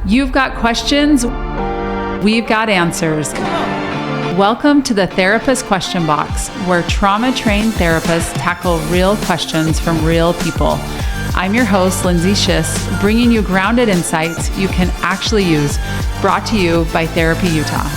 You've got questions, we've got answers. Welcome to the Therapist Question Box, where trauma-trained therapists tackle real questions from real people. I'm your host, Lindsay, bringing you grounded insights you can actually use, brought to you by Therapy Utah.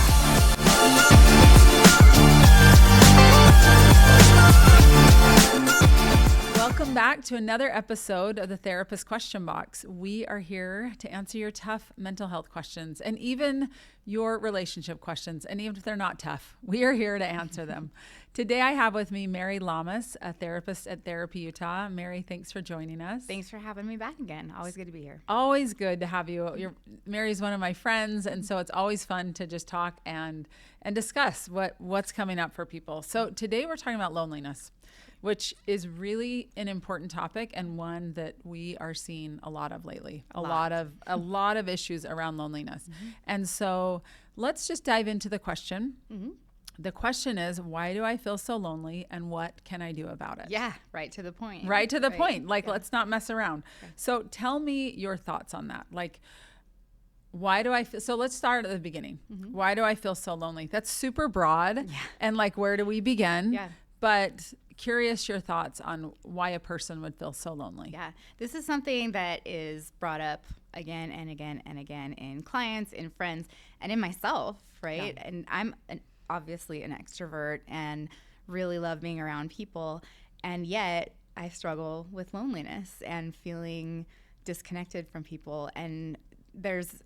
Welcome back to another episode of the Therapist Question Box. We are here to answer your tough mental health questions and even your relationship questions. And even if they're not tough, we are here to answer them. Today I have with me Mary Lamas, a therapist at Therapy Utah. Mary, thanks for joining us. Thanks for having me back again. Always good to be here. Always good to have you. Mary's one of my friends, and so it's always fun to just talk and discuss what's coming up for people. So today we're talking about loneliness, which is really an important topic and one that we are seeing a lot of lately. A lot of issues around loneliness. Mm-hmm. And so let's just dive into the question. Mm-hmm. The question is, why do I feel so lonely and what can I do about it? Yeah, right to the point. Right to the point. Yeah. Let's not mess around. Okay. So tell me your thoughts on that. Why do I feel, so let's start at the beginning. Mm-hmm. Why do I feel so lonely? That's super broad. Yeah. And where do we begin? Yeah. But curious your thoughts on why a person would feel so lonely. Yeah, this is something that is brought up again and again and again in clients, in friends, and in myself, right? Yeah. And I'm obviously an extrovert and really love being around people, and yet I struggle with loneliness and feeling disconnected from people. And there's,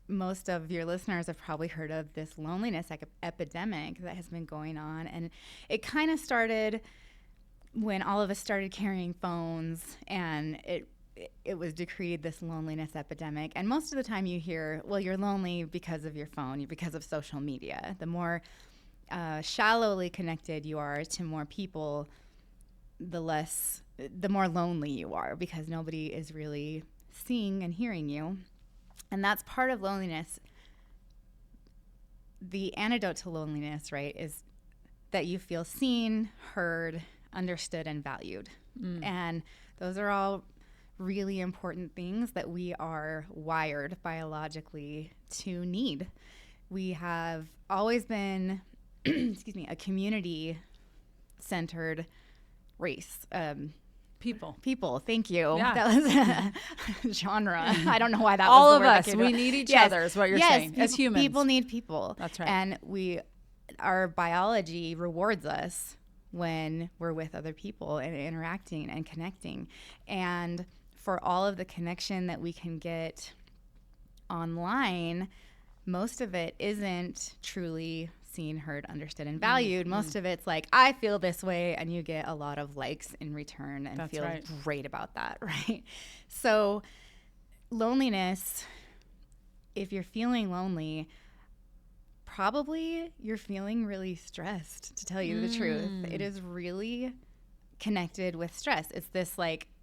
most of your listeners have probably heard of this loneliness epidemic that has been going on. And it kind of started when all of us started carrying phones, and it was decreed this loneliness epidemic. And most of the time you hear, well, you're lonely because of your phone, because of social media. The more shallowly connected you are to more people, the more lonely you are, because nobody is really seeing and hearing you. And that's part of loneliness. The antidote to loneliness, right, is that you feel seen, heard, understood, and valued. Mm. And those are all really important things that we are wired biologically to need. We have always been, a community-centered race. People, thank you. Yeah. That was a genre. I don't know why that all was the of word us. We need each other is what you're saying. As humans. People need people. That's right. And our biology rewards us when we're with other people and interacting and connecting. And for all of the connection that we can get online, most of it isn't truly seen, heard, understood, and valued. Most of it's I feel this way, and you get a lot of likes in return and feel great about that, right? So loneliness, if you're feeling lonely, probably you're feeling really stressed, to tell you the truth. It is really connected with stress. It's this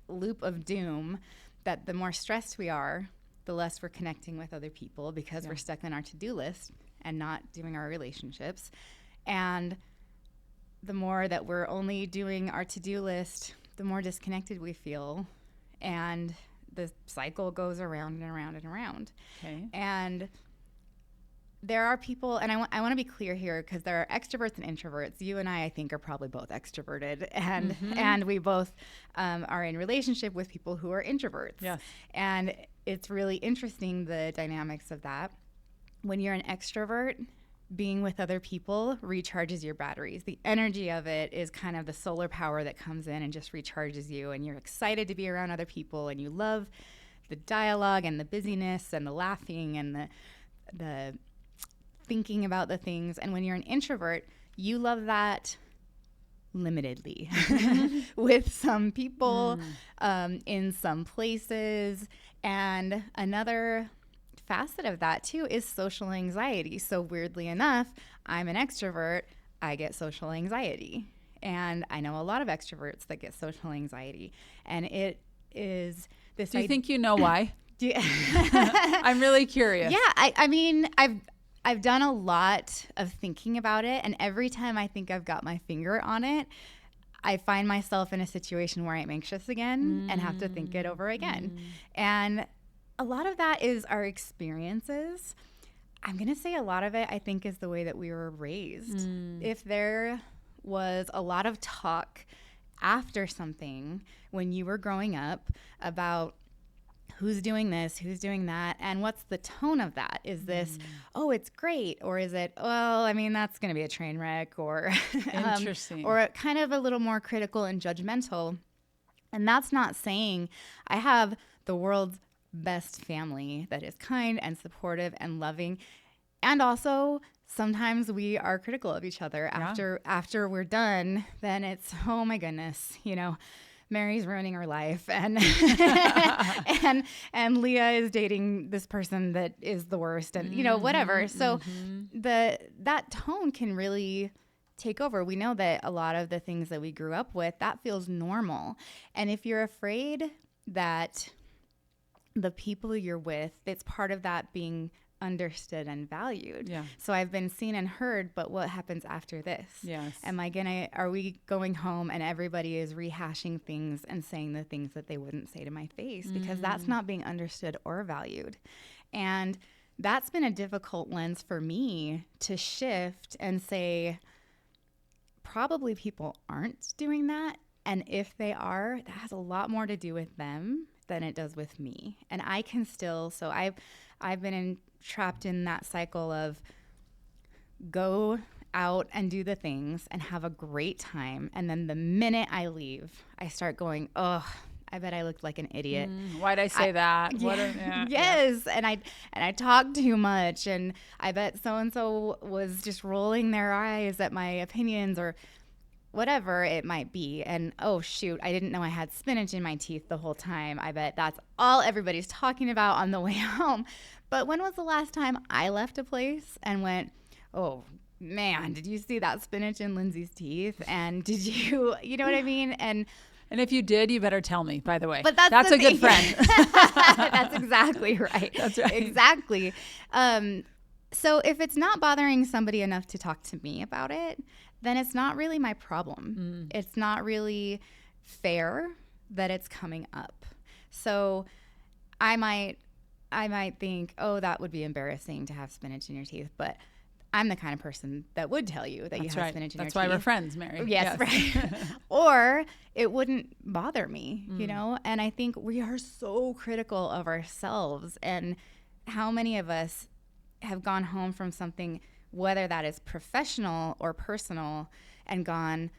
loop of doom that the more stressed we are, the less we're connecting with other people, because we're stuck on our to-do list and not doing our relationships. And the more that we're only doing our to-do list, the more disconnected we feel. And the cycle goes around and around and around. Okay. And there are people, and I want to be clear here, because there are extroverts and introverts. You and I think, are probably both extroverted, and we both are in relationship with people who are introverts. Yes. And it's really interesting, the dynamics of that. When you're an extrovert, being with other people recharges your batteries. The energy of it is kind of the solar power that comes in and just recharges you, and you're excited to be around other people, and you love the dialogue and the busyness and the laughing and the thinking about the things. And when you're an introvert, you love that limitedly with some people, in some places. And another facet of that too is social anxiety. So weirdly enough, I'm an extrovert, I get social anxiety. And I know a lot of extroverts that get social anxiety. And it is this... Do you think you know why? I'm really curious. Yeah, I mean, I've done a lot of thinking about it, and every time I think I've got my finger on it, I find myself in a situation where I'm anxious again and have to think it over again. And a lot of that is our experiences. I'm going to say a lot of it, I think, is the way that we were raised. If there was a lot of talk after something when you were growing up about who's doing this, who's doing that, and what's the tone of that? Is this, oh, it's great, or is it, well, I mean, that's going to be a train wreck, or Interesting. or kind of a little more critical and judgmental. And that's not saying I have the world's best family that is kind and supportive and loving. And also sometimes we are critical of each other after we're done. Then it's, oh my goodness, Mary's ruining her life, and and Leah is dating this person that is the worst, and whatever. So that tone can really take over. We know that a lot of the things that we grew up with, that feels normal. And if you're afraid that the people you're with, it's part of that being understood and valued. Yeah. So I've been seen and heard, but what happens after this? Yes. Are we going home and everybody is rehashing things and saying the things that they wouldn't say to my face? Because that's not being understood or valued. And that's been a difficult lens for me to shift and say, probably people aren't doing that. And if they are, that has a lot more to do with them than it does with me. And I can still, so I've been trapped in that cycle of go out and do the things and have a great time. And then the minute I leave, I start going, oh, I bet I looked like an idiot. Why'd I say that? Yes. And I talked too much. And I bet so-and-so was just rolling their eyes at my opinions or whatever it might be. And oh shoot, I didn't know I had spinach in my teeth the whole time. I bet that's all everybody's talking about on the way home. But when was the last time I left a place and went, oh man, did you see that spinach in Lindsay's teeth? And did you know what I mean? And if you did, you better tell me, by the way. But that's a good friend. That's exactly right. That's right. Exactly. So if it's not bothering somebody enough to talk to me about it, then it's not really my problem. It's not really fair that it's coming up. So I might think, oh, that would be embarrassing to have spinach in your teeth, but I'm the kind of person that would tell you that you have spinach in your teeth. That's why we're friends, Mary. Yes. Right. Or it wouldn't bother me, And I think we are so critical of ourselves, and how many of us have gone home from something, whether that is professional or personal, and gone,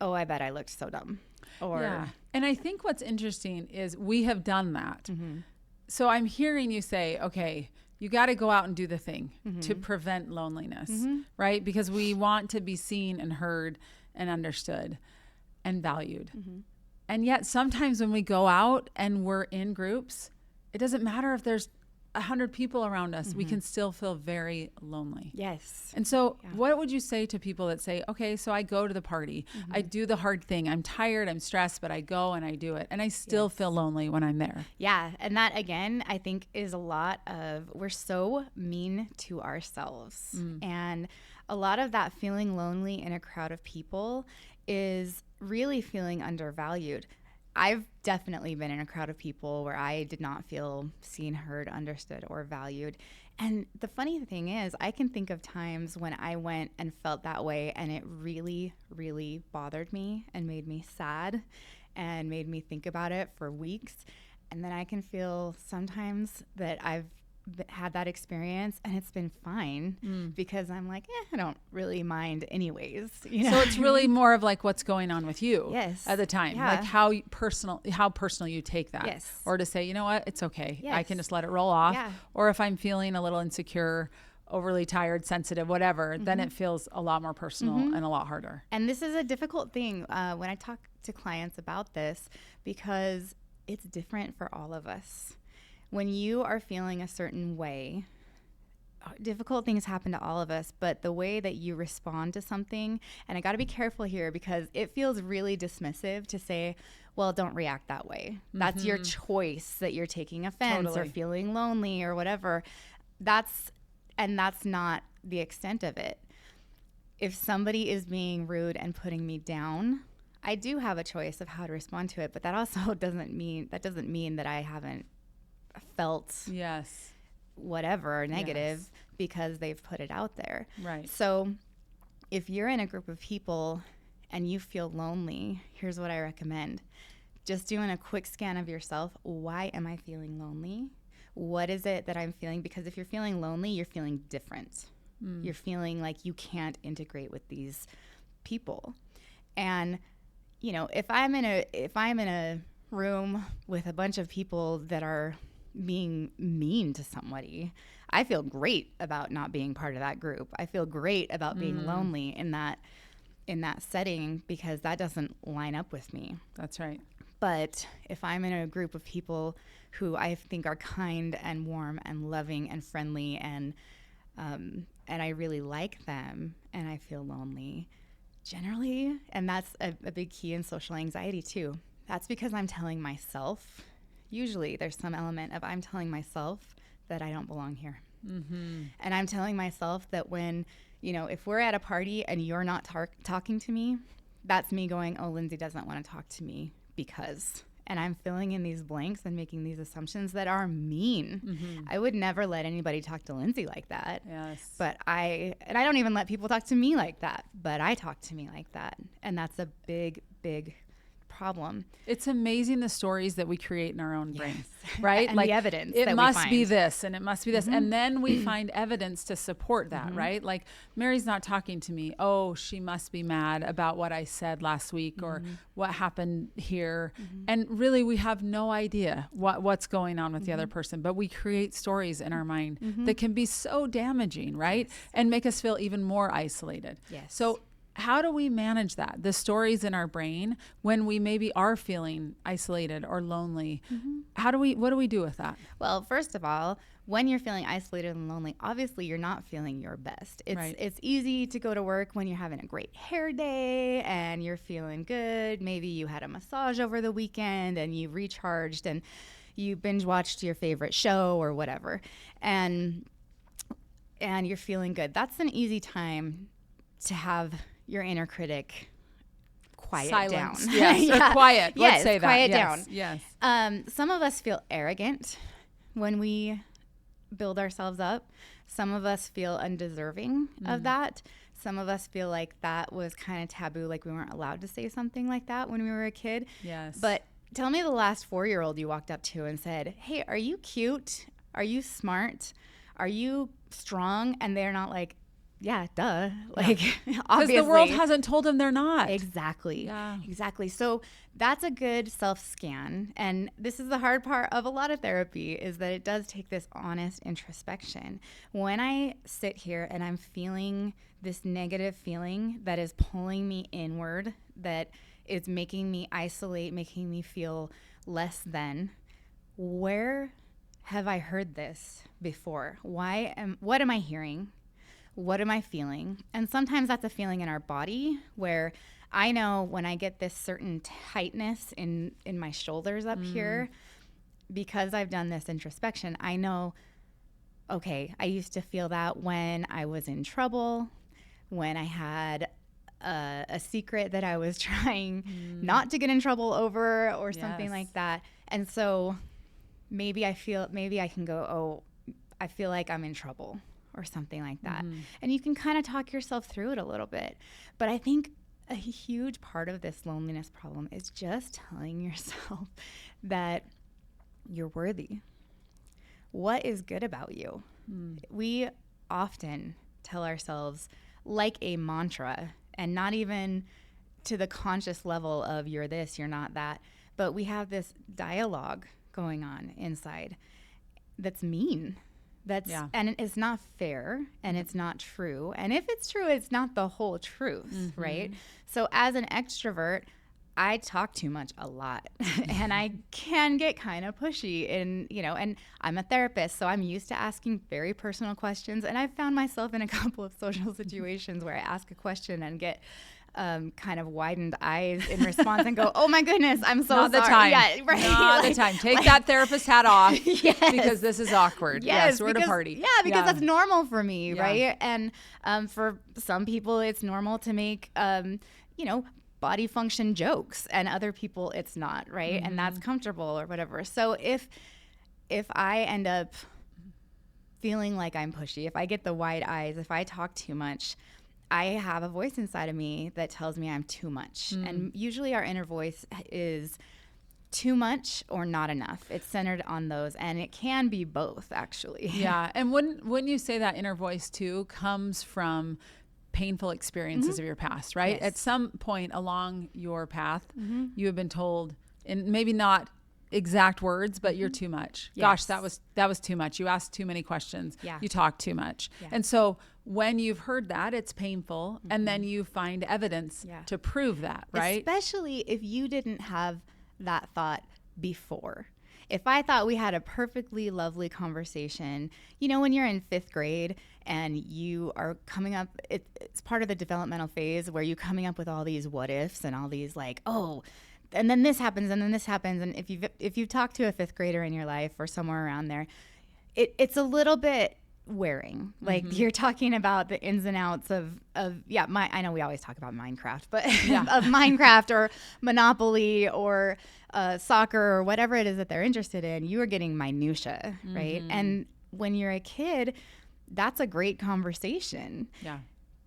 oh, I bet I looked so dumb. And I think what's interesting is we have done that. So I'm hearing you say, okay, you got to go out and do the thing to prevent loneliness, right? Because we want to be seen and heard and understood and valued. And yet sometimes when we go out and we're in groups, it doesn't matter if there's 100 people around us, we can still feel very lonely. Yes. And so what would you say to people that say, okay, so I go to the party, I do the hard thing, I'm tired, I'm stressed, but I go and I do it, and I still feel lonely when I'm there? Yeah. And that, again, I think is a lot of, we're so mean to ourselves. And a lot of that feeling lonely in a crowd of people is really feeling undervalued. I've definitely been in a crowd of people where I did not feel seen, heard, understood, or valued. And the funny thing is, I can think of times when I went and felt that way, and it really, really bothered me and made me sad and made me think about it for weeks. And then I can feel sometimes that I've had that experience and it's been fine because I'm like, I don't really mind anyways. So it's really more of like what's going on with you at the time, Yeah. like how personal you take that. Yes. Or to say, you know what, it's okay. Yes. I can just let it roll off. Yeah. Or if I'm feeling a little insecure, overly tired, sensitive, whatever, then it feels a lot more personal and a lot harder. And this is a difficult thing when I talk to clients about this, because it's different for all of us. When you are feeling a certain way, difficult things happen to all of us, but the way that you respond to something, and I got to be careful here because it feels really dismissive to say, well, don't react that way. That's your choice that you're taking offense or feeling lonely or whatever. That's not the extent of it. If somebody is being rude and putting me down, I do have a choice of how to respond to it, but that also doesn't mean that I haven't felt Yes. whatever negative Yes. because they've put it out there. Right. So if you're in a group of people and you feel lonely, here's what I recommend. Just doing a quick scan of yourself. Why am I feeling lonely? What is it that I'm feeling? Because if you're feeling lonely, you're feeling different. You're feeling like you can't integrate with these people. And, you know, if I'm in a room with a bunch of people that are being mean to somebody, I feel great about not being part of that group. I feel great about being lonely in that setting because that doesn't line up with me. That's right. But if I'm in a group of people who I think are kind and warm and loving and friendly and I really like them and I feel lonely, generally, and that's a big key in social anxiety too. That's because I'm telling myself, usually there's some element of I'm telling myself that I don't belong here. Mm-hmm. And I'm telling myself that when, you know, if we're at a party and you're not talking to me, that's me going, oh, Lindsay doesn't want to talk to me because, and I'm filling in these blanks and making these assumptions that are mean. Mm-hmm. I would never let anybody talk to Lindsay like that. Yes. But I don't even let people talk to me like that, but I talk to me like that. And that's a big, big problem. It's amazing the stories that we create in our own brain, right? And like the evidence it that must we be find. this and it must be this. And then we find evidence to support that, right? Like Mary's not talking to me. Oh, she must be mad about what I said last week or what happened here. And really we have no idea what's going on with the other person, but we create stories in our mind that can be so damaging, right? And make us feel even more isolated. Yes. So how do we manage that? The stories in our brain when we maybe are feeling isolated or lonely. What do we do with that? Well, first of all, when you're feeling isolated and lonely, obviously you're not feeling your best. It's easy to go to work when you're having a great hair day and you're feeling good. Maybe you had a massage over the weekend and you recharged and you binge watched your favorite show or whatever. And you're feeling good. That's an easy time to have your inner critic quiet Silence. down. Yes, or quiet. Let's say that. Quiet yes. down. Yes. Some of us feel arrogant when we build ourselves up. Some of us feel undeserving of that. Some of us feel like that was kind of taboo, like we weren't allowed to say something like that when we were a kid. Yes. But tell me the last 4-year-old you walked up to and said, hey, are you cute? Are you smart? Are you strong? And they're not like, yeah, duh. Like, because obviously. the world hasn't told them they're not. Exactly. Yeah. Exactly. So that's a good self-scan. And this is the hard part of a lot of therapy is that it does take this honest introspection. When I sit here and I'm feeling this negative feeling that is pulling me inward, that is making me isolate, making me feel less than, where have I heard this before? What am I hearing? What am I feeling? And sometimes that's a feeling in our body where I know when I get this certain tightness in my shoulders up here, because I've done this introspection, I know, okay, I used to feel that when I was in trouble, when I had a secret that I was trying not to get in trouble over or something like that. And so maybe I can go, oh, I feel like I'm in trouble or something like that. And you can kind of talk yourself through it a little bit. But I think a huge part of this loneliness problem is just telling yourself that you're worthy. What is good about you? We often tell ourselves like a mantra, and not even to the conscious level of you're this, you're not that, but we have this dialogue going on inside that's mean. And it's not fair and it's not true. And if it's true, it's not the whole truth, right? So as an extrovert, I talk too much a lot and I can get kind of pushy and I'm a therapist, so I'm used to asking very personal questions. And I've found myself in a couple of social situations where I ask a question and get kind of widened eyes in response and go, oh my goodness, I'm so Not sorry. the time. Yeah, right. Not the time. Take that therapist hat off because this is awkward. Yes, we're at a party. Yeah, because that's normal for me, Yeah. right? And for some people, it's normal to make, body function jokes, and other people, it's not, right? And that's comfortable or whatever. So if if I end up feeling like I'm pushy, if I get the wide eyes, if I talk too much, I have a voice inside of me that tells me I'm too much. And usually our inner voice is too much or not enough. It's centered on those, and it can be both, actually. Yeah. And wouldn't you say that inner voice too comes from painful experiences of your past, right? Yes. At some point along your path, you have been told, and maybe not exact words, but you're too much. Yes. Gosh, that was too much. You asked too many questions. Yeah. You talk too much. Yeah. And so when you've heard that, it's painful, and then you find evidence to prove that, right? Especially if you didn't have that thought before. If I thought we had a perfectly lovely conversation, you know, when you're in 5th grade and you are coming up, it's part of the developmental phase where you're coming up with all these what ifs and all these like, oh, and then this happens, and then this happens. And if you've talked to a 5th grader in your life or somewhere around there, it's a little bit wearing. Like you're talking about the ins and outs of I know we always talk about Minecraft, but of Minecraft or Monopoly or soccer or whatever it is that they're interested in. You are getting minutia, right? And when you're a kid, that's a great conversation. Yeah.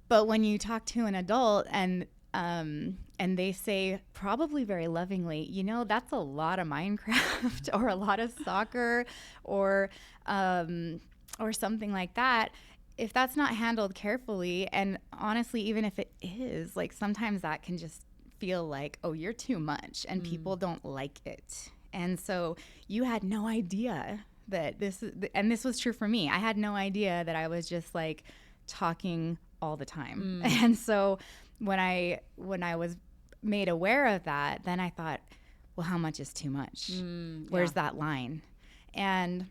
But when you talk to an adult and they say, probably very lovingly, you know, that's a lot of Minecraft or a lot of soccer or something like that. If that's not handled carefully, and honestly, even if it is, like sometimes that can just feel like, oh, you're too much, and people don't like it. And so you had no idea that this was true for me. I had no idea that I was just like talking all the time. And so when I was made aware of that, then I thought, well, how much is too much? Where's that line? And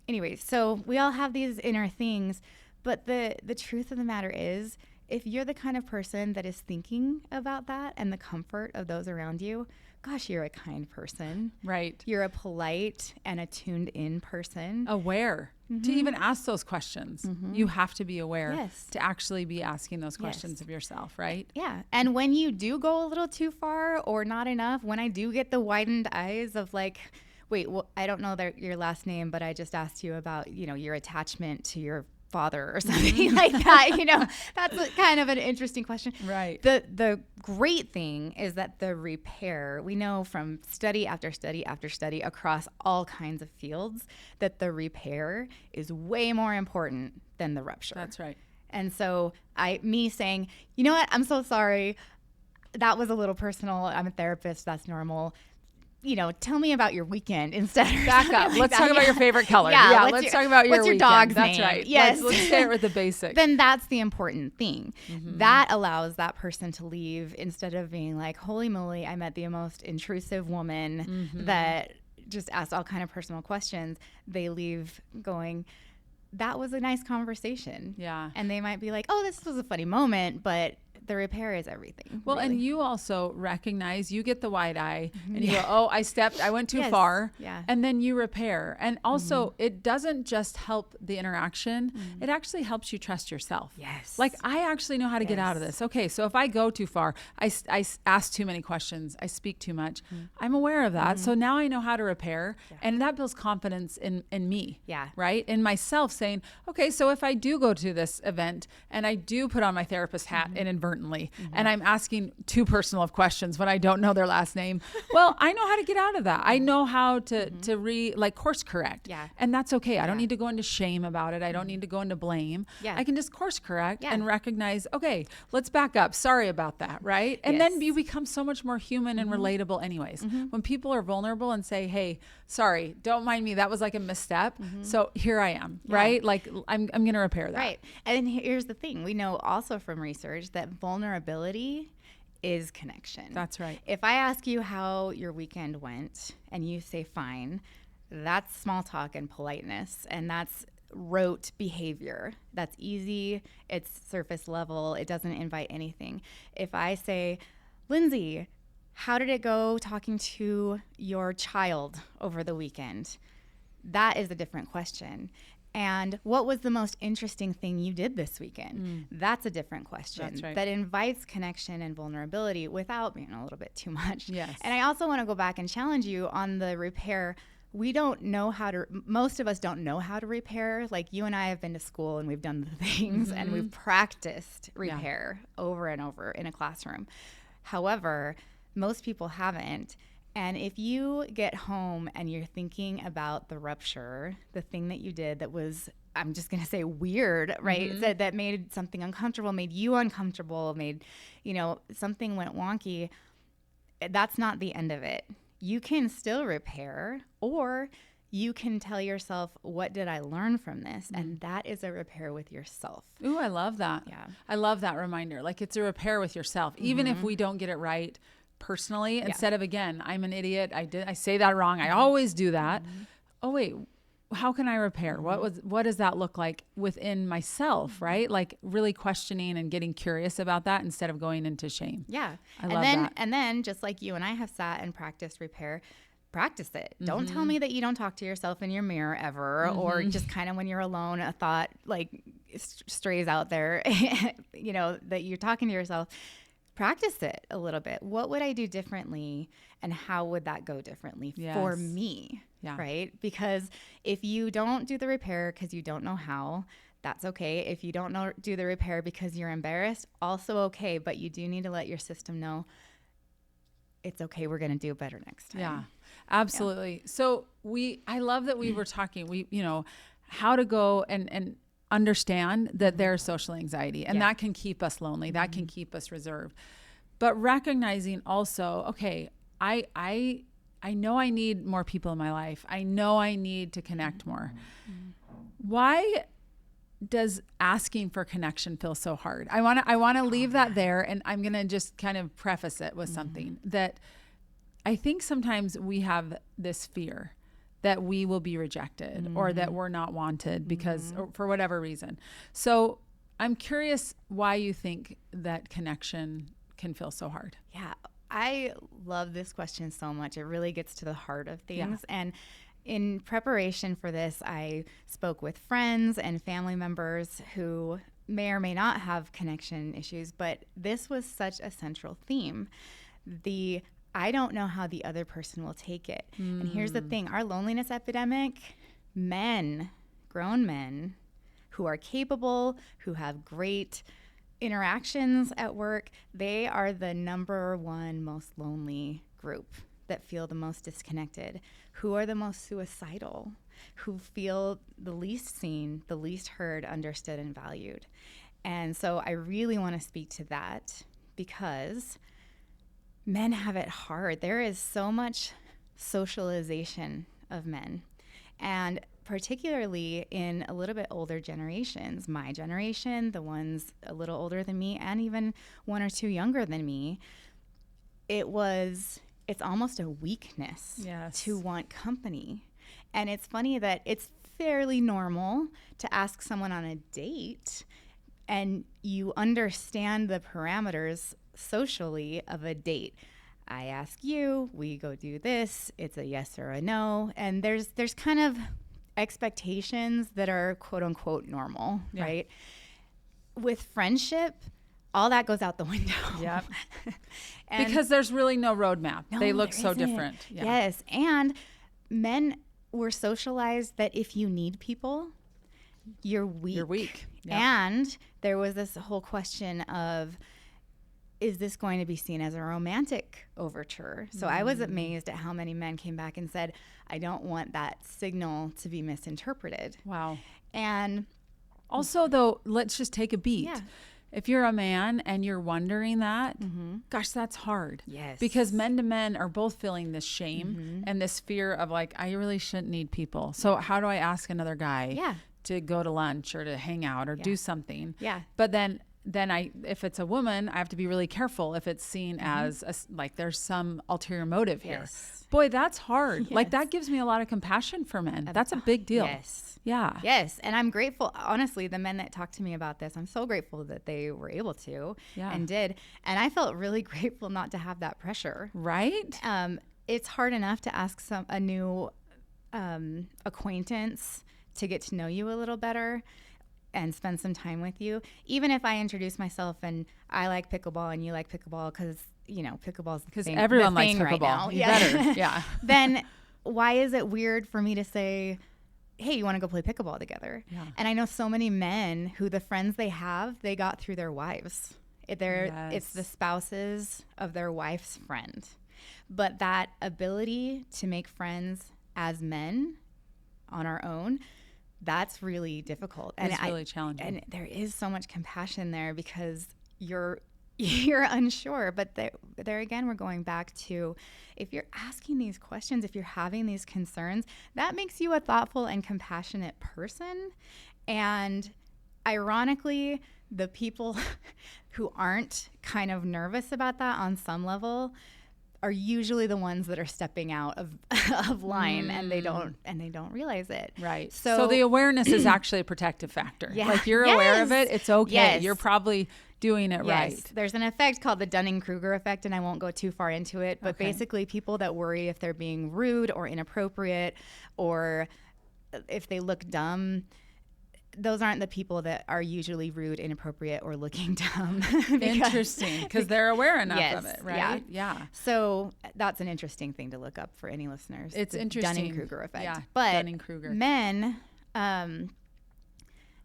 anyway, so we all have these inner things, but the truth of the matter is, if you're the kind of person that is thinking about that and the comfort of those around you, gosh, you're a kind person. Right. You're a polite and a tuned in person. Aware to even ask those questions. You have to be aware Yes. to actually be asking those questions of yourself, right? Yeah. And when you do go a little too far or not enough, when I do get the widened eyes of like, wait, well, I don't know your last name, but I just asked you about, you know, your attachment to your father or something like that. You know, that's kind of an interesting question. Right. The great thing is that the repair, we know from study after study after study across all kinds of fields, that the repair is way more important than the rupture. That's right. And so me saying, you know what, I'm so sorry. That was a little personal. I'm a therapist. That's normal. You know, tell me about your weekend instead. Back up. Like let's talk about your favorite color. Yeah, let's talk about your what's your weekend. dog's That's name? right. Yes. Let's start with the basics. Then that's the important thing. That allows that person to leave instead of being like, holy moly, I met the most intrusive woman that just asked all kind of personal questions. They leave going, that was a nice conversation. Yeah. And they might be like, oh, this was a funny moment, but the repair is everything. Well, really. and you also recognize, you get the wide eye and you go, oh, I went too Yes. far. Yeah. And then you repair. And also it doesn't just help the interaction. It actually helps you trust yourself. Yes. Like, I actually know how to get out of this. Okay. So if I go too far, I ask too many questions, I speak too much, I'm aware of that. So now I know how to repair, and that builds confidence in me. Yeah. Right. In myself, saying, okay, so if I do go to this event and I do put on my therapist hat inadvertently, and I'm asking too personal of questions when I don't know their last name, well, I know how to get out of that. I know how to course correct. Yeah. And that's okay. I don't need to go into shame about it. I don't need to go into blame. Yeah. I can just course correct Yeah. and recognize, okay, let's back up. Sorry about that. Right. And then you become so much more human and relatable anyways. When people are vulnerable and say, hey, sorry, don't mind me, that was like a misstep. So here I am. Right. Like, I'm going to repair that. Right. And here's the thing. We know also from research that vulnerability is connection. That's right. If I ask you how your weekend went and you say fine, that's small talk and politeness, and that's rote behavior. That's easy. It's surface level. It doesn't invite anything. If I say, Lindsay, how did it go talking to your child over the weekend? That is a different question. And what was the most interesting thing you did this weekend? That's a different question. That's right. That invites connection and vulnerability without being a little bit too much. Yes. And I also want to go back and challenge you on the repair. we don't know how to, most of us don't know how to repair. Like you and I have been to school and we've done the things and we've practiced repair over and over in a classroom. However, most people haven't. And if you get home and you're thinking about the rupture, the thing that you did that was, I'm just going to say weird, right? That made something uncomfortable, made you uncomfortable, made, something went wonky. That's not the end of it. You can still repair, or you can tell yourself, what did I learn from this? And that is a repair with yourself. Ooh, I love that. Yeah. I love that reminder. Like it's a repair with yourself. Even if we don't get it right personally, instead of, again, I'm an idiot. I say that wrong. I always do that. Oh, wait, how can I repair? What does that look like within myself, right? Like really questioning and getting curious about that instead of going into shame. Yeah. I love that. And then just like you and I have sat and practiced repair, practice it. Don't tell me that you don't talk to yourself in your mirror ever, or just kind of when you're alone, a thought like strays out there, that you're talking to yourself. Practice it a little bit. What would I do differently, and how would that go differently for me? Yeah. Right? Because if you don't do the repair because you don't know how, that's okay. If you don't do the repair because you're embarrassed, also okay. But you do need to let your system know it's okay. We're going to do better next time. Yeah, absolutely. Yeah. So I love that we were talking, how to go and understand that there's social anxiety, and that can keep us lonely. That can keep us reserved. But recognizing also, okay, I know I need more people in my life. I know I need to connect more. Why does asking for connection feel so hard? I want to leave that there, and I'm going to just kind of preface it with something that I think sometimes we have this fear that we will be rejected or that we're not wanted because or for whatever reason. So I'm curious why you think that connection can feel so hard. Yeah, I love this question so much. It really gets to the heart of things. And in preparation for this, I spoke with friends and family members who may or may not have connection issues, but this was such a central theme. I don't know how the other person will take it. And here's the thing, our loneliness epidemic, grown men who are capable, who have great interactions at work, they are the number one most lonely group that feel the most disconnected, who are the most suicidal, who feel the least seen, the least heard, understood, and valued. And so I really want to speak to that because men have it hard. There is so much socialization of men, and particularly in a little bit older generations, my generation, the ones a little older than me, and even one or two younger than me, it's almost a weakness to want company. And it's funny that it's fairly normal to ask someone on a date and you understand the parameters socially of a date. I ask you, we go do this, it's a yes or a no. And there's kind of expectations that are quote unquote normal, right? With friendship, all that goes out the window. Yep. Because there's really no roadmap. No, they look so different. Yeah. Yes. And men were socialized that if you need people, you're weak. You're weak. Yep. And there was this whole question of, is this going to be seen as a romantic overture? So I was amazed at how many men came back and said, I don't want that signal to be misinterpreted. Wow. And also, though, let's just take a beat. Yeah. If you're a man and you're wondering that, gosh, that's hard. Yes. Because men to men are both feeling this shame and this fear of like, I really shouldn't need people. So how do I ask another guy to go to lunch or to hang out or do something? Yeah. But then if it's a woman, I have to be really careful if it's seen as like there's some ulterior motive here. Yes. Boy, that's hard. Yes. Like that gives me a lot of compassion for men. That's a big deal. Yes. Yeah. Yes. And I'm grateful, honestly, the men that talked to me about this, I'm so grateful that they were able to and did. And I felt really grateful not to have that pressure. Right? It's hard enough to ask a new acquaintance to get to know you a little better and spend some time with you. Even if I introduce myself and I like pickleball and you like pickleball because, pickleball's the thing. Because everyone likes pickleball right now. You better. Yeah. Then why is it weird for me to say, hey, you want to go play pickleball together? Yeah. And I know so many men who the friends they have, they got through their wives. It's the spouses of their wife's friend. But that ability to make friends as men on our own, that's really difficult. It's really challenging. And there is so much compassion there because you're unsure. But there again, we're going back to, if you're asking these questions, if you're having these concerns, that makes you a thoughtful and compassionate person. And ironically, the people who aren't kind of nervous about that on some level are usually the ones that are stepping out of line and they don't realize it. Right. So the awareness is actually a protective factor. Yeah. Like you're aware of it. It's okay. Yes. You're probably doing it right. There's an effect called the Dunning-Kruger effect, and I won't go too far into it, but basically people that worry if they're being rude or inappropriate or if they look dumb, those aren't the people that are usually rude, inappropriate, or looking dumb. Interesting, because they're aware enough of it, right? Yeah. So that's an interesting thing to look up for any listeners. It's interesting. Dunning-Kruger effect. Yeah, but Dunning-Kruger. Men,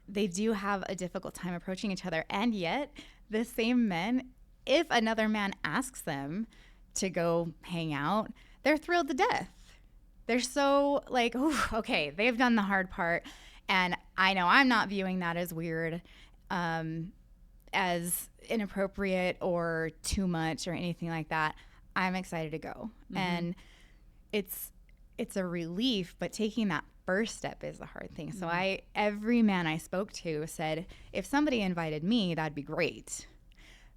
they do have a difficult time approaching each other. And yet, the same men, if another man asks them to go hang out, they're thrilled to death. They're so like, okay, they've done the hard part. And I know I'm not viewing that as weird, as inappropriate or too much or anything like that. I'm excited to go. Mm-hmm. And it's a relief, but taking that first step is the hard thing. Mm-hmm. So every man I spoke to said, if somebody invited me, that'd be great.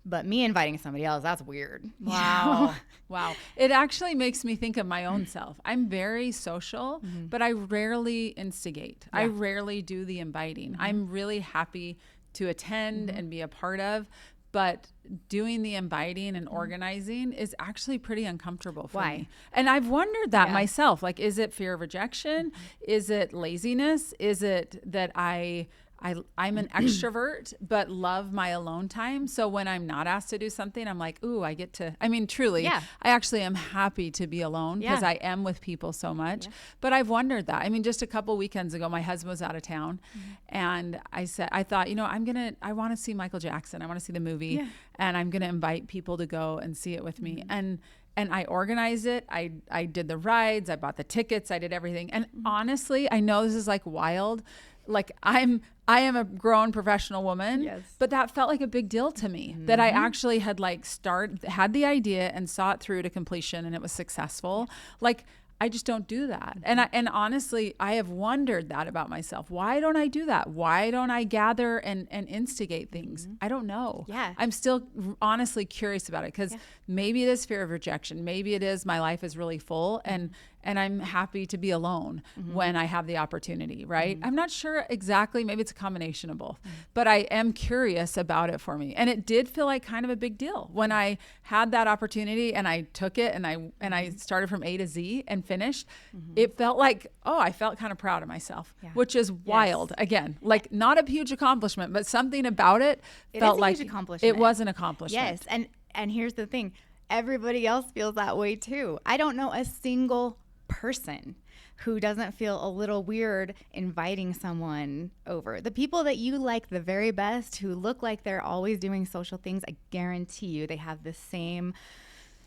But me inviting somebody else, that's weird. Wow. Wow. It actually makes me think of my own self. I'm very social, but I rarely instigate. Yeah. I rarely do the inviting. I'm really happy to attend and be a part of, but doing the inviting and organizing is actually pretty uncomfortable for me. And I've wondered that myself. Like, is it fear of rejection? Is it laziness? Is it that I'm an extrovert, but love my alone time. So when I'm not asked to do something, I'm like, ooh, I get to, I mean, truly, I actually am happy to be alone because I am with people so much. Yeah. But I've wondered that. I mean, just a couple weekends ago, my husband was out of town and I thought, I want to see Michael Jackson. I want to see the movie and I'm going to invite people to go and see it with me. And I organized it. I did the rides. I bought the tickets. I did everything. And honestly, I know this is like wild. Like I am a grown professional woman, but that felt like a big deal to me that I actually had had the idea and saw it through to completion and it was successful. Like I just don't do that. And honestly, I have wondered that about myself. Why don't I do that? Why don't I gather and instigate things? I don't know. Yeah. I'm still honestly curious about it because maybe it is fear of rejection. Maybe it is my life is really full and I'm happy to be alone when I have the opportunity, right? I'm not sure exactly. Maybe it's a combination of both, but I am curious about it for me. And it did feel like kind of a big deal when I had that opportunity and I took it and I started from A to Z and finished. It felt like, I felt kind of proud of myself, which is wild. Again, like not a huge accomplishment, but something about it felt like it was an accomplishment. Yes. And here's the thing. Everybody else feels that way too. I don't know a single person who doesn't feel a little weird inviting someone over. The people that you like the very best, who look like they're always doing social things, I guarantee you they have the same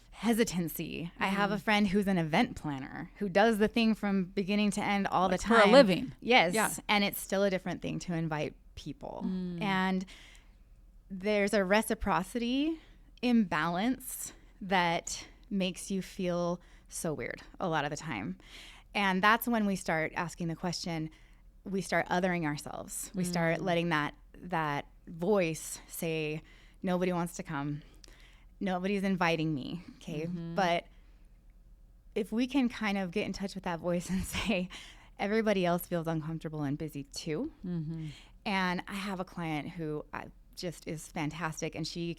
hesitancy. I have a friend who's an event planner who does the thing from beginning to end all the time. For a living. Yes. Yeah. And it's still a different thing to invite people. And there's a reciprocity imbalance that makes you feel so weird a lot of the time. And that's when we start asking the question, we start othering ourselves. We start letting that voice say, nobody wants to come. Nobody's inviting me. Okay. But if we can kind of get in touch with that voice and say, everybody else feels uncomfortable and busy too. And I have a client who just is fantastic. And she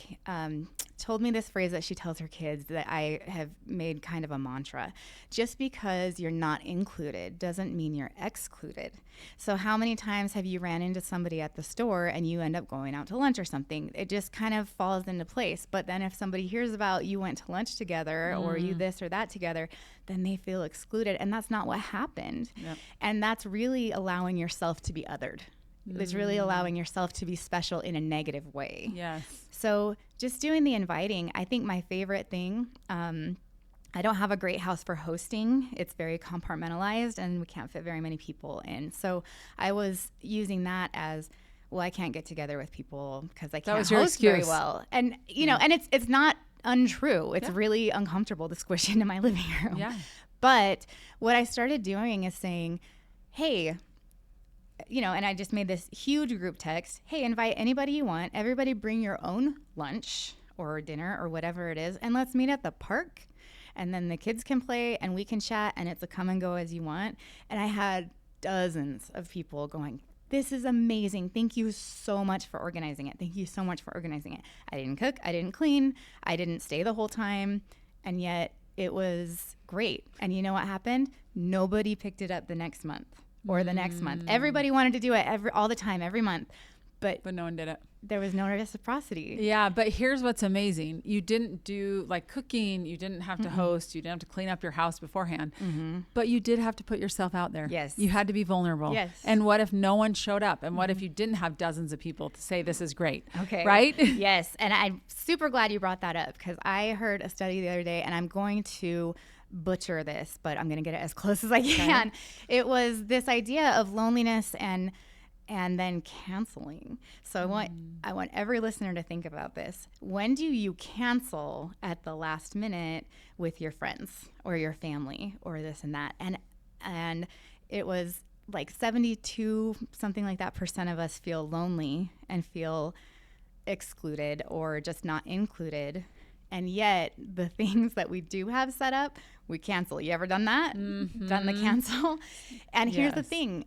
told me this phrase that she tells her kids that I have made kind of a mantra. Just because you're not included doesn't mean you're excluded. So how many times have you ran into somebody at the store and you end up going out to lunch or something? It just kind of falls into place. But then if somebody hears about you went to lunch together or you this or that together, then they feel excluded. And that's not what happened. Yep. And that's really allowing yourself to be othered. It's really allowing yourself to be special in a negative way. Yes. So just doing the inviting, I think my favorite thing, I don't have a great house for hosting. It's very compartmentalized and we can't fit very many people in. So I was using that as, well, I can't get together with people because I can't host very well. And, you know, and it's not untrue. It's really uncomfortable to squish into my living room. Yeah. But what I started doing is saying, hey, you know, and I just made this huge group text. Hey, invite anybody you want. Everybody bring your own lunch or dinner or whatever it is. And let's meet at the park. And then the kids can play and we can chat and it's a come and go as you want. And I had dozens of people going, this is amazing. Thank you so much for organizing it. Thank you so much for organizing it. I didn't cook. I didn't clean. I didn't stay the whole time. And yet it was great. And you know what happened? Nobody picked it up the next month. Or the next month. Everybody wanted to do it all the time, every month. But no one did it. There was no reciprocity. Yeah, but here's what's amazing. You didn't do like cooking. You didn't have to host. You didn't have to clean up your house beforehand. But you did have to put yourself out there. Yes. You had to be vulnerable. Yes. And what if no one showed up? And what if you didn't have dozens of people to say this is great? Okay. Right? Yes. And I'm super glad you brought that up because I heard a study the other day and I'm going to butcher this, but I'm going to get it as close as I can. Okay. It was this idea of loneliness and then canceling. So I want every listener to think about this. When do you cancel at the last minute with your friends or your family or this and that? And it was like 72 something like that % of us feel lonely and feel excluded or just not included. And yet the things that we do have set up, we cancel. You ever done that? Done the cancel? And here's the thing.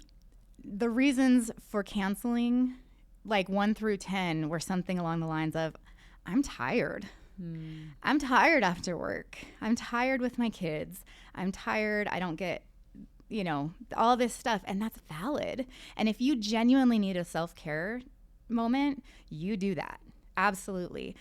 The reasons for canceling, like 1 through 10, were something along the lines of, I'm tired. I'm tired after work. I'm tired with my kids. I'm tired. I don't get, you know, all this stuff. And that's valid. And if you genuinely need a self-care moment, you do that. Absolutely.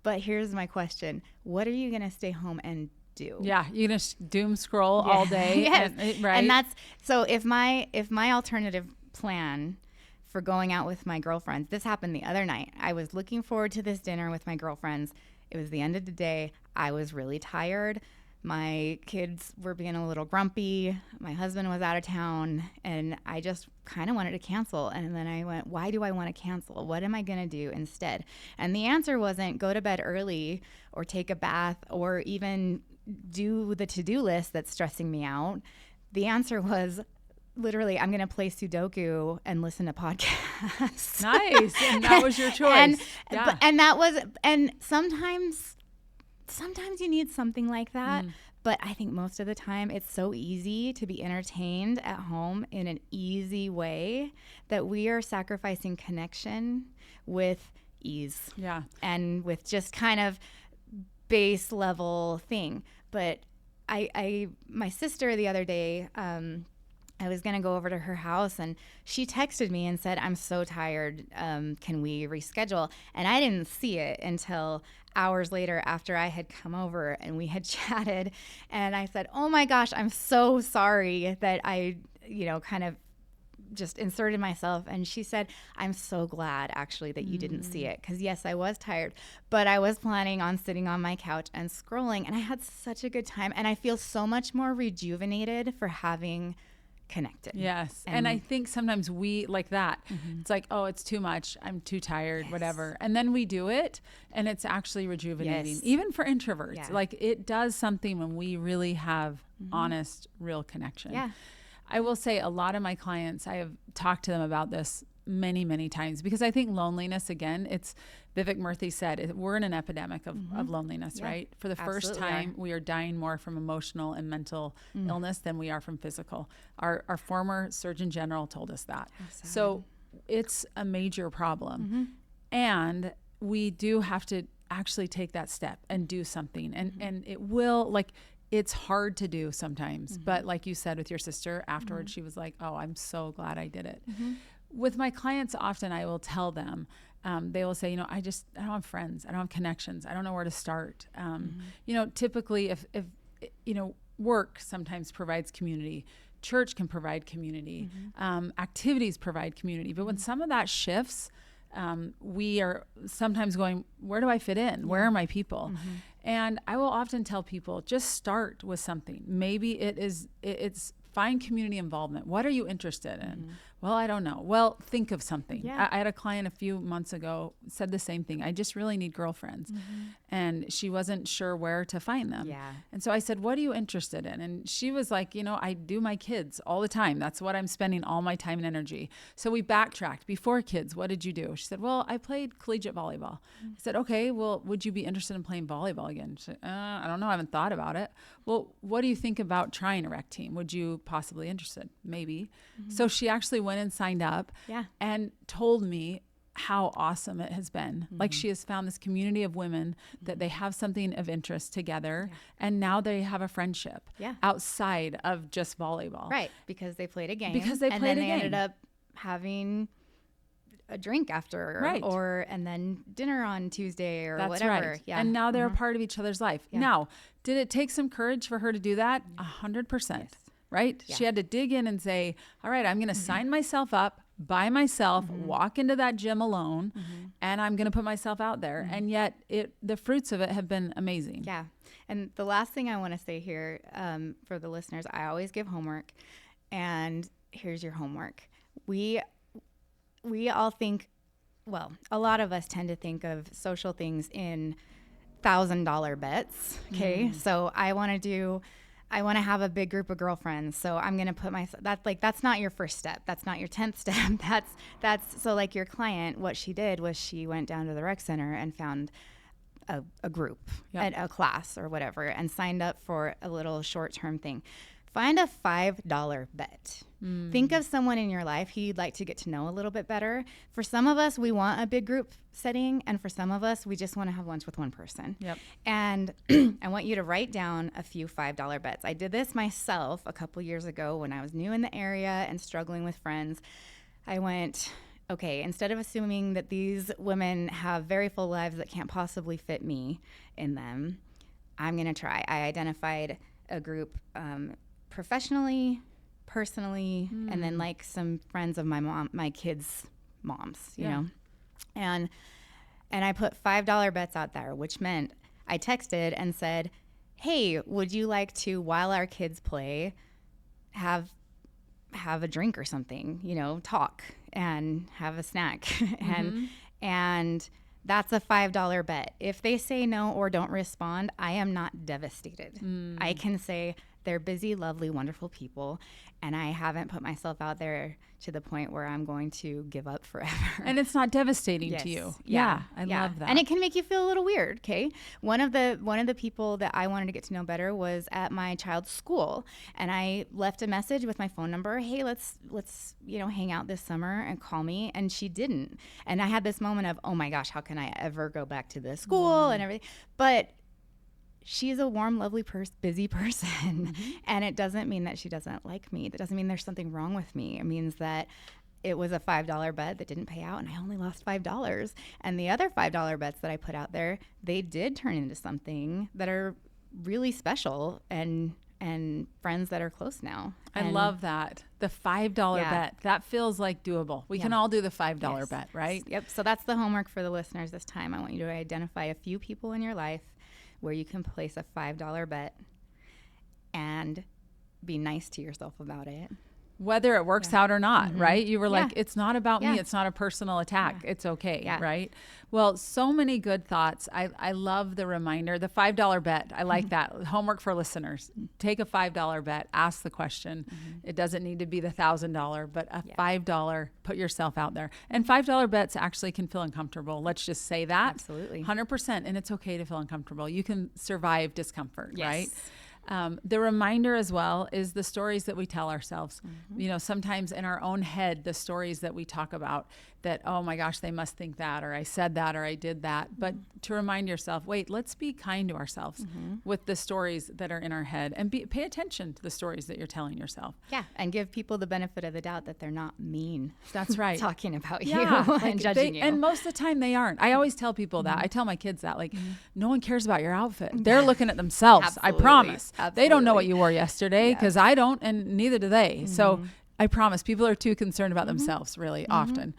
But here's my question. What are you going to stay home and do? Yeah, you're going to doom scroll all day. Yes. Right. And that's, so if my alternative plan for going out with my girlfriends, this happened the other night. I was looking forward to this dinner with my girlfriends. It was the end of the day. I was really tired. My kids were being a little grumpy. My husband was out of town and I just kind of wanted to cancel. And then I went, why do I want to cancel? What am I going to do instead? And the answer wasn't go to bed early or take a bath or even do the to-do list that's stressing me out. The answer was literally, I'm going to play Sudoku and listen to podcasts. Nice. And that was your choice. And sometimes you need something like that, but I think most of the time it's so easy to be entertained at home in an easy way that we are sacrificing connection with ease. Yeah. And with just kind of base level thing. But my sister the other day, I was going to go over to her house and she texted me and said, I'm so tired. Can we reschedule? And I didn't see it until hours later after I had come over and we had chatted. And I said, oh my gosh, I'm so sorry that I, kind of just inserted myself. And she said, I'm so glad actually that you didn't see it. Because yes, I was tired, but I was planning on sitting on my couch and scrolling and I had such a good time. And I feel so much more rejuvenated for having connected. Yes. And I think sometimes we like that. It's like, oh, it's too much. I'm too tired, whatever. And then we do it and it's actually rejuvenating, even for introverts. Yeah. Like it does something when we really have honest, real connection. Yeah. I will say a lot of my clients, I have talked to them about this many, many times because I think loneliness, again, it's Vivek Murthy said, we're in an epidemic of loneliness, right? For the first time, we are dying more from emotional and mental illness than we are from physical. Our former Surgeon General told us that. So it's a major problem. And we do have to actually take that step and do something. And it will, like, it's hard to do sometimes. But like you said with your sister, afterwards, she was like, oh, I'm so glad I did it. With my clients, often I will tell them, they will say, you know, I don't have friends. I don't have connections. I don't know where to start. You know, typically if, you know, work sometimes provides community. Church can provide community. Activities provide community. But when some of that shifts, we are sometimes going, where do I fit in? Where are my people? And I will often tell people, just start with something. Maybe it's find community involvement. What are you interested in? Well, I don't know. Well, think of something. I had a client a few months ago said the same thing. I just really need girlfriends. And she wasn't sure where to find them. And so I said, what are you interested in? And she was like, you know, I do my kids all the time. That's what I'm spending all my time and energy. So we backtracked. Before kids, what did you do? She said, well, I played collegiate volleyball. I said, okay, well, would you be interested in playing volleyball again? She said, I don't know. I haven't thought about it. Well, what do you think about trying a rec team? Would you possibly interested? Maybe. So she actually went and signed up and told me how awesome it has been. Like, she has found this community of women that they have something of interest together, and now they have a friendship outside of just volleyball. Right, because they played a game. Because they played a game. And then they ended up having a drink after, and then dinner on Tuesday or whatever. Right. And now they're a part of each other's life. Now, did it take some courage for her to do that? 100%. Right? She had to dig in and say, all right, I'm going to sign myself up by myself, walk into that gym alone, and I'm going to put myself out there. And yet the fruits of it have been amazing. Yeah. And the last thing I want to say here, for the listeners, I always give homework, and here's your homework. We all think, well, a lot of us tend to think of social things in $1,000 bets. Okay. So I want to have a big group of girlfriends. So I'm going to put that's not your first step. That's not your 10th step. That's so like your client, what she did was she went down to the rec center and found a group, a class or whatever, and signed up for a little short-term thing. Find a $5 bet. Think of someone in your life who you'd like to get to know a little bit better. For some of us, we want a big group setting, and for some of us, we just want to have lunch with one person. And I want you to write down a few $5 bets. I did this myself a couple years ago when I was new in the area and struggling with friends. I went, okay, instead of assuming that these women have very full lives that can't possibly fit me in them, I'm going to try. I identified a group professionally, personally, and then like some friends of my kids' moms, you know, and I put $5 bets out there, which meant I texted and said, hey, would you like to, while our kids play, have a drink or something, you know, talk and have a snack. And that's a $5 bet. If they say no or don't respond, I am not devastated. I can say they're busy, lovely, wonderful people, and I haven't put myself out there to the point where I'm going to give up forever. And it's not devastating to you. I love that. And it can make you feel a little weird, okay? One of the people that I wanted to get to know better was at my child's school, and I left a message with my phone number. Hey, let's hang out this summer and call me. And she didn't. And I had this moment of, oh my gosh, how can I ever go back to this school and everything? But she's a warm, lovely, busy person. And it doesn't mean that she doesn't like me. That doesn't mean there's something wrong with me. It means that it was a $5 bet that didn't pay out, and I only lost $5. And the other $5 bets that I put out there, they did turn into something that are really special and friends that are close now. I love that. The $5 bet. That feels like doable. We can all do the $5 bet, right? Yep. So that's the homework for the listeners this time. I want you to identify a few people in your life where you can place a $5 bet and be nice to yourself about it. Whether it works out or not, right? You were like, it's not about me. It's not a personal attack. It's okay, right? Well, so many good thoughts. I love the reminder. The $5 bet, I like that. Homework for listeners. Take a $5 bet. Ask the question. It doesn't need to be the $1,000, but a $5, put yourself out there. And $5 bets actually can feel uncomfortable. Let's just say that. Absolutely. 100%. And it's okay to feel uncomfortable. You can survive discomfort, right? The reminder as well is the stories that we tell ourselves. Sometimes in our own head, the stories that we talk about that, oh my gosh, they must think that, or I said that, or I did that. But to remind yourself, wait, let's be kind to ourselves with the stories that are in our head, and pay attention to the stories that you're telling yourself. Yeah, and give people the benefit of the doubt that they're not mean. That's right. Talking about you Like and judging you. And most of the time they aren't. I always tell people that. I tell my kids that, like, no one cares about your outfit. They're looking at themselves. Absolutely. I promise. Absolutely. They don't know what you wore yesterday, because I don't, and neither do they. So I promise people are too concerned about themselves really often.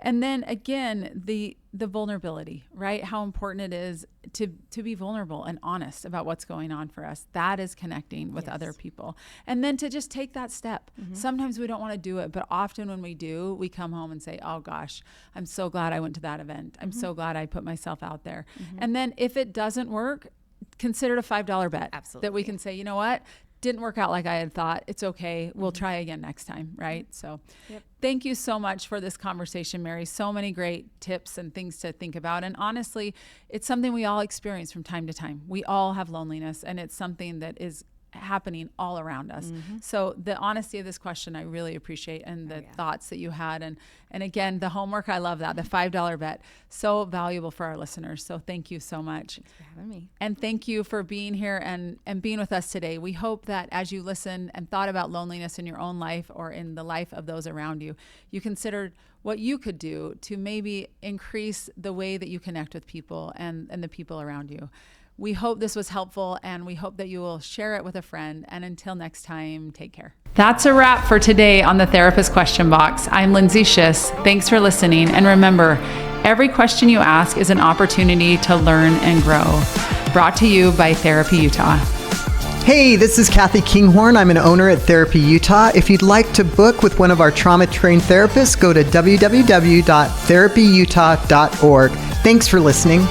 And then again, the vulnerability, right? How important it is to be vulnerable and honest about what's going on for us. That is connecting with other people. And then to just take that step. Sometimes we don't want to do it, but often when we do, we come home and say, oh gosh, I'm so glad I went to that event. I'm so glad I put myself out there. And then if it doesn't work, consider it a $5 bet. Absolutely. That we can say, you know what? Didn't work out like I had thought. It's okay. We'll try again next time, right? So thank you so much for this conversation, Mary. So many great tips and things to think about. And honestly, it's something we all experience from time to time. We all have loneliness, and it's something that is happening all around us. So the honesty of this question, I really appreciate, and the thoughts that you had. And again, the homework, I love that. The $5 bet, so valuable for our listeners. So thank you so much. Thanks for having me. And thank you for being here and being with us today. We hope that as you listen and thought about loneliness in your own life or in the life of those around you, you considered what you could do to maybe increase the way that you connect with people and the people around you. We hope this was helpful, and we hope that you will share it with a friend. And until next time, take care. That's a wrap for today on the Therapist Question Box. I'm Lindsay Schiss. Thanks for listening. And remember, every question you ask is an opportunity to learn and grow. Brought to you by Therapy Utah. Hey, this is Kathy Kinghorn. I'm an owner at Therapy Utah. If you'd like to book with one of our trauma-trained therapists, go to www.therapyutah.org. Thanks for listening.